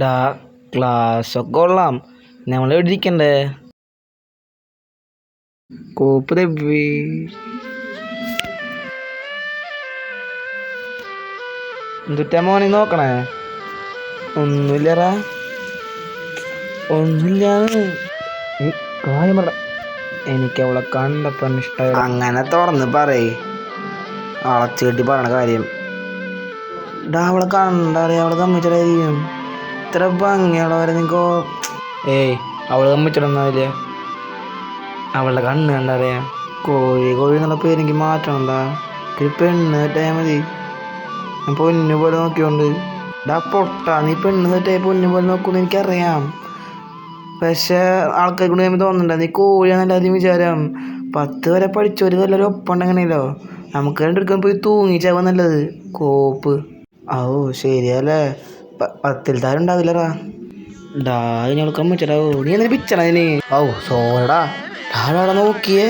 ഡാ ക്ലാസ്സൊക്കെ കൊള്ളാം. നമ്മൾ എവിടെ ഇരിക്കണ്ടേ? കോപ്പ് തെവി എന്തുട്ടാ മോനെ നോക്കണേ? ഒന്നുമില്ലറാ, ഒന്നുമില്ലാന്ന്. കാര്യം പറ. എനിക്ക് അവളെ കണ്ടപ്പോ ഇഷ്ടമായി. അങ്ങനെ തുറന്ന് പറയേ, അളച്ചു കെട്ടി പറയണ കാര്യം. ഡാ അവളെ കണ്ടറിയാം, അവളെ കമ്മിച്ചടായിരിക്കും. ഇത്ര ഭംഗിയുള്ളവരെ നിങ്ങൾക്കോ? ഏയ്, അവള് കമ്മിച്ചിടന്നാവില്ല. അവളുടെ കണ്ണ് കണ്ടറിയാം. കോഴി എന്നുള്ള പേര് എനിക്ക് മാറ്റണണ്ടാ. ഒരു പെണ്ണ് തെറ്റായാൽ മതി. ഞാൻ പൊന്നു പോലെ നോക്കിയോണ്ട്. ഡാ പൊട്ടാ, നീ പെണ്ണ് തെറ്റായി പൊന്നു പോലെ നോക്കുമെന്ന് എനിക്കറിയാം. പക്ഷെ ആൾക്കാർ കൊണ്ട് കഴിയുമ്പോൾ തോന്നണ്ട നീ കോഴിയാണെന്നല്ല ആദ്യം വിചാരം. 10 വരെ പഠിച്ചൊരു എല്ലാവരും ഒപ്പം ഉണ്ടെങ്ങനെയല്ലോ. നമുക്ക് രണ്ടെടുക്കാൻ പോയി തൂങ്ങിച്ചാവാൻ നല്ലത്. കോപ്പ്. ഓ ശരിയല്ലേ, 10ൽ താരം ഉണ്ടാവില്ലറാ. ഡാ ഇനി അവൾക്ക് കമ്മിച്ചടാവോ? നീ എന്തിനു പിച്ചടാ ഇതിന്? ഓ സോറടാ. ഡാടാ നോക്കിയേ,